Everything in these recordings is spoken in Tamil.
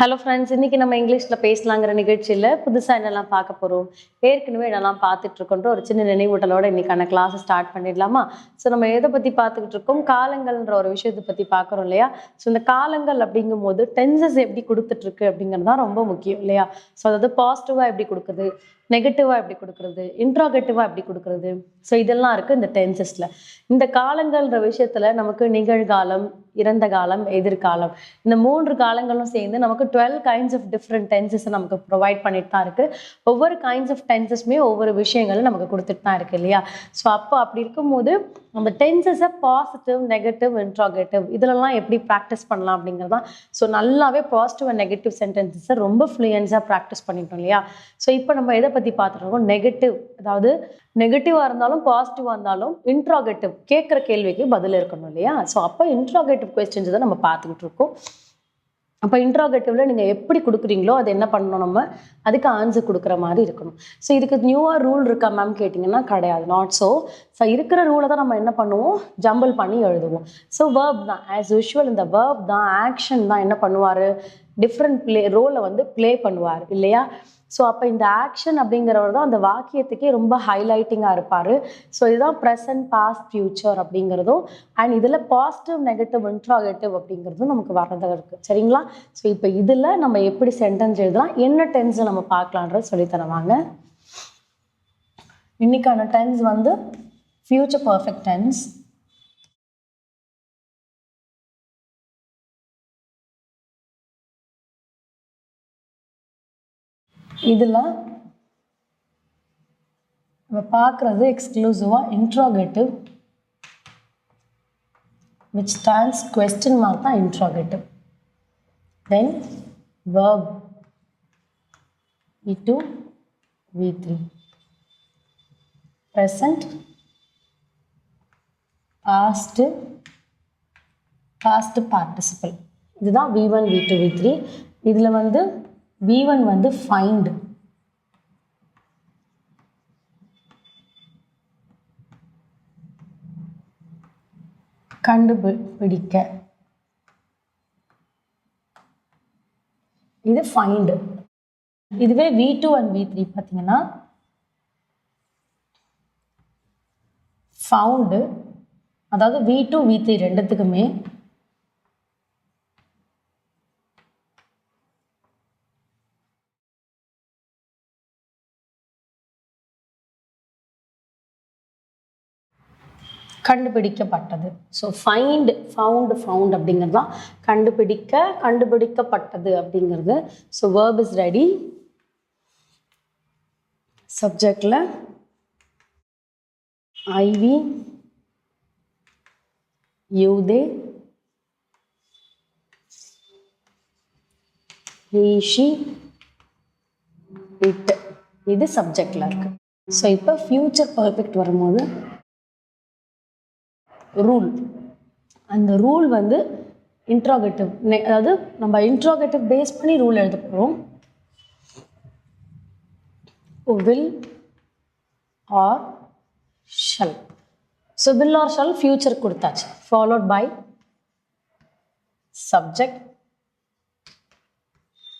ஹலோ ஃப்ரெண்ட்ஸ், இன்னைக்கு நம்ம இங்கிலீஷ்ல பேசலாங்கிற நிகழ்ச்சியில் புதுசாக என்னெல்லாம் பார்க்க போகிறோம், ஏற்கனவே என்னெல்லாம் பார்த்துட்டு இருக்கோன்ற ஒரு சின்ன நினைவூட்டலோட இன்னைக்கான கிளாஸை ஸ்டார்ட் பண்ணிடலாமா? ஸோ நம்ம எதை பற்றி பார்த்துக்கிட்டு இருக்கோம், காலங்கள்ன்ற ஒரு விஷயத்தை பற்றி பார்க்குறோம் இல்லையா? ஸோ இந்த காலங்கள் அப்படிங்கும் போது டென்சஸ் எப்படி கொடுத்துட்ருக்கு அப்படிங்கிறது தான் ரொம்ப முக்கியம் இல்லையா? ஸோ அதாவது பாசிட்டிவாக எப்படி கொடுக்குறது, நெகட்டிவாக எப்படி கொடுக்குறது, இன்ட்ராகேட்டிவாக எப்படி கொடுக்குறது, ஸோ இதெல்லாம் இருக்குது இந்த டென்சஸில். இந்த காலங்கள்ன்ற விஷயத்தில் நமக்கு நிகழ்காலம், இறந்த காலம், எதிர்காலம், இந்த 3 காலங்களும் சேர்ந்து நமக்கு 12 கைண்ட்ஸ் ஆஃப் டிஃப்ரெண்ட் டென்சஸ் நமக்கு ப்ரொவைட் பண்ணிட்டு தான் இருக்கு. ஒவ்வொரு கைண்ட்ஸ் ஆஃப் டென்சஸ்மே ஒவ்வொரு விஷயங்களும் நமக்கு கொடுத்துட்டு தான் இருக்கு இல்லையா? ஸோ அப்போ அப்படி இருக்கும்போது அந்த டென்சஸை பாசிட்டிவ், நெகட்டிவ், இன்ட்ராகேட்டிவ் இதிலெல்லாம் எப்படி ப்ராக்டிஸ் பண்ணலாம் அப்படிங்கிறது தான். ஸோ நல்லாவே பாசிட்டிவ் அண்ட் நெகட்டிவ் சென்டென்சஸை ரொம்ப ஃப்ளூயன்ஸாக ப்ராக்டிஸ் பண்ணிட்டோம் இல்லையா? ஸோ இப்போ நம்ம எதை பற்றி பார்த்துருக்கோம், நெகட்டிவ், அதாவது நெகட்டிவாக இருந்தாலும் பாசிட்டிவாக இருந்தாலும் இன்ட்ராகேட்டிவ் கேட்குற கேள்விக்கு பதில் இருக்கணும் இல்லையா? ஸோ அப்போ இன்ட்ராகேட்டிவ் கொஸ்டின்ஸ் தான் நம்ம பார்த்துக்கிட்டு இருக்கோம். அப்போ இன்ட்ராகேட்டிவ்ல நீங்கள் எப்படி கொடுக்குறீங்களோ அது என்ன பண்ணணும், நம்ம அதுக்கு ஆன்சர் கொடுக்குற மாதிரி இருக்கணும். ஸோ இதுக்கு நியூவாக ரூல் இருக்கா மேம் கேட்டிங்கன்னா கிடையாது, நாட் ஸோ. ஸோ இருக்கிற ரூலை தான் நம்ம என்ன பண்ணுவோம், ஜம்பிள் பண்ணி எழுதுவோம். ஸோ வேர்ப் தான் ஆஸ் யூஷுவல், இந்த வேர்ப் தான், ஆக்ஷன் தான் என்ன பண்ணுவார், டிஃப்ரெண்ட் ரோலை வந்து ப்ளே பண்ணுவார் இல்லையா? ஸோ அப்போ இந்த ஆக்ஷன் அப்படிங்கிறவர் தான் அந்த வாக்கியத்துக்கே ரொம்ப ஹைலைட்டிங்காக இருப்பார். ஸோ இதுதான் ப்ரெசன்ட், பாஸ்ட், ஃபியூச்சர் அப்படிங்கிறதும். அண்ட் இதில் பாசிட்டிவ், நெகட்டிவ், இன்ட்ராகேட்டிவ் அப்படிங்கிறதும் நமக்கு வரதாக இருக்குது சரிங்களா? ஸோ இப்போ இதில் நம்ம எப்படி சென்டென்ஸ் எழுதலாம், என்ன டென்ஸை நம்ம பார்க்கலான்றது சொல்லித்தரவாங்க. இன்னைக்கான டென்ஸ் வந்து ஃபியூச்சர் பர்ஃபெக்ட் டென்ஸ். இதில் நம்ம பார்க்குறது எக்ஸ்க்ளூசிவாக interrogative, which stands question mark தான் interrogative. Then verb V2 V3, present, past participle. இதுதான் V1 V2 V3. இதில் வந்து V1 வந்து find, கண்டுபிடிக்க, இது find. இதுவே V2 and V3 பார்த்தீங்கன்னா found, அதாவது V2 V3 ரெண்டுத்துக்குமே கண்டுபிடிக்கப்பட்டது. ஸோ ஃபைண்ட், ஃபவுண்ட், ஃபவுண்ட் அப்படிங்கிறது தான் கண்டுபிடிக்க, கண்டுபிடிக்கப்பட்டது அப்படிங்கிறது. So verb is ready. சப்ஜெக்டில் I we, you, they, he, she, it, இது சப்ஜெக்டில் இருக்கு. ஸோ இப்போ ஃபியூச்சர் பர்ஃபெக்ட் வரும்போது ரூல், அந்த ரூல் வந்து இன்ட்ராகேட்டிவ், அதாவது நம்ம இன்ட்ராகேட்டிவ் பேஸ் பண்ணி ரூல் எழுத போகிறோம். Will or shall. So will or shall future கொடுத்தாச்சு, ஃபாலோட் பை சப்ஜெக்ட்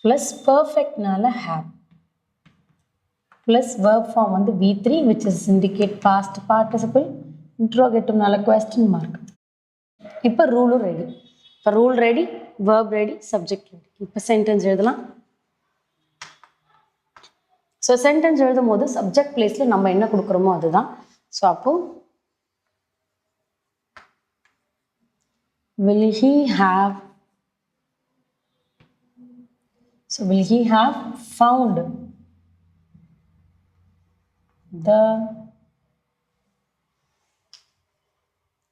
ப்ளஸ் பர்ஃபெக்ட்னால ஹேவ் ப்ளஸ் வேர்ப் ஃபார்ம் வந்து V3 which is indicate past participle, இன்ட்ரோகேட்டிவ்னால கொஸ்டின் மார்க். இப்போ ரூலும் ரெடி. இப்போ rule ready, verb ready, subject ready. இப்போ சென்டென்ஸ் எழுதலாம். ஸோ சென்டென்ஸ் எழுதும் போது சப்ஜெக்ட் பிளேஸில் நம்ம என்ன கொடுக்குறோமோ அதுதான். ஸோ அப்போ will he have, so will he have found the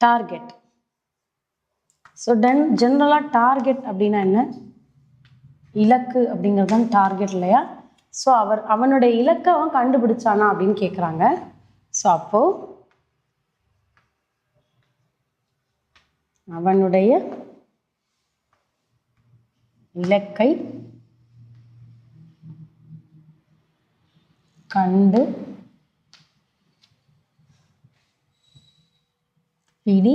target. So ஜென்ரலாக டார்கெட் அப்படின்னா என்ன, இலக்கு அப்படிங்கிறது தான் டார்கெட் இல்லையா? ஸோ அவனுடைய இலக்கை அவன் கண்டுபிடிச்சானா அப்படின்னு கேட்குறாங்க. ஸோ அப்போ அவனுடைய இலக்கை கண்டு பிடி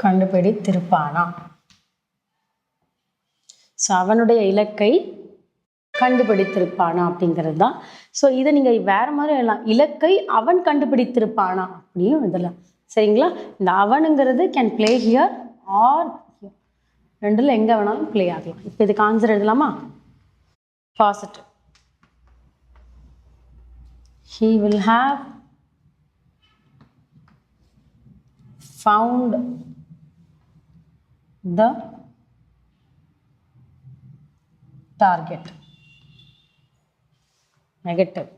கண்டுபிடித்திருப்பானா. ஸோ அவனுடைய இலக்கை கண்டுபிடித்திருப்பானா அப்படிங்கிறது தான். ஸோ இதை நீங்கள் வேற மாதிரி எழுதலாம், இலக்கை அவன் கண்டுபிடித்திருப்பானா அப்படியும் எழுதலாம். சரிங்களா? இந்த அவனுங்கிறது கேன் பிளே ஹியர் ஆர் ரெண்டில் எங்கே வேணாலும் பிளே ஆகலாம். இப்போ இதுக்கு ஆன்சர் எழுதலாமா? Positive. He will have found the target. Negative.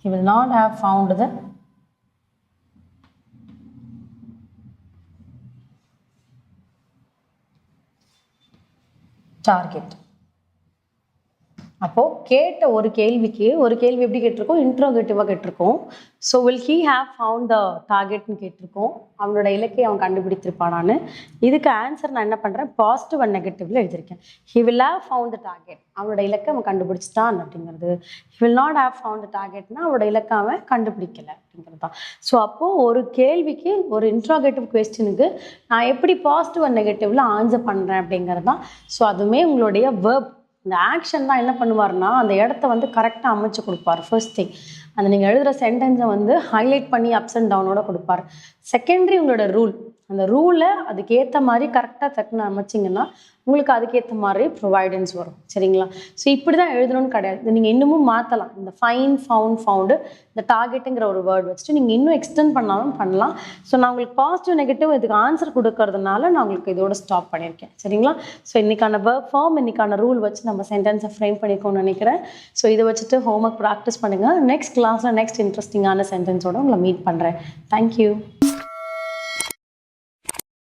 He will not have found the target. அப்போ கேட்ட ஒரு கேள்விக்கு ஒரு கேள்வி எப்படி கேட்டிருக்கோம்? இன்ட்ரோகேட்டிவாக கேட்டிருக்கோம். So will he have found the டார்கெட்னு கேட்டிருக்கோம். அவனோட இலக்கை அவன் கண்டுபிடித்திருப்பானான்னு. இதுக்கு ஆன்சர் நான் என்ன பண்ணுறேன்? பாசிட்டிவ் அண்ட் நெகட்டிவ்ல எழுதியிருக்கேன். He will have found the target, அவனோட இலக்கை அவன் கண்டுபிடிச்சிட்டான் அப்படிங்கிறது. He will not have found the டார்கெட்னா அவனோட இலக்கை அவன் கண்டுபிடிக்கலை அப்படிங்கிறது தான். ஸோ அப்போது ஒரு கேள்விக்கு ஒரு இன்ட்ரோகேட்டிவ் கொஸ்டினுக்கு நான் எப்படி பாசிட்டிவ் அண்ட் நெகட்டிவ்ல ஆன்சர் பண்ணுறேன் அப்படிங்கிறது தான். ஸோ அதுவுமே உங்களுடைய வேர்ப், இந்த ஆக்ஷன் தான் என்ன பண்ணுவார்னா அந்த இடத்த வந்து கரெக்டாக அமைச்சு கொடுப்பார். ஃபர்ஸ்ட் திங், அந்த நீங்கள் எழுதுகிற சென்டென்ஸை வந்து ஹைலைட் பண்ணி அப்ஸ் அண்ட் டவுனோட கொடுப்பார். செகண்டரி உங்களோட ரூல், அந்த ரூலை அதுக்கேற்ற மாதிரி கரெக்டாக டக்குன்னு அமைச்சிங்கன்னா உங்களுக்கு அதுக்கேற்ற மாதிரி ப்ரொவைடன்ஸ் வரும். சரிங்களா? ஸோ இப்படி தான் எழுதணும்னு கிடையாது. இது நீங்கள் இன்னமும் மாற்றலாம். இந்த ஃபைன், ஃபவுண்டு, இந்த டார்கெட்டுங்கிற ஒரு வேர்டு வச்சுட்டு நீங்கள் இன்னும் எக்ஸ்டெண்ட் பண்ணாலும் பண்ணலாம். ஸோ நான் உங்களுக்கு பாசிட்டிவ் நெகட்டிவ் இதுக்கு ஆன்சர் கொடுக்கறதுனால நான் உங்களுக்கு இதோட ஸ்டாப் பண்ணியிருக்கேன். சரிங்களா? ஸோ இன்றைக்கான வேர்ப் ஃபார்ம், இன்றைக்கான ரூல் வச்சு நம்ம சென்டென்ஸை ஃப்ரேம் பண்ணிக்கோன்னு நினைக்கிறேன். ஸோ இதை வச்சுட்டு ஹோம்ஒர்க் ப்ராக்டிஸ் பண்ணுங்கள். நெக்ஸ்ட் கிளாஸில் நெக்ஸ்ட் இன்ட்ரெஸ்டிங்கான சென்டென்ஸோடு உங்களை மீட் பண்ணுறேன். தேங்க்யூ.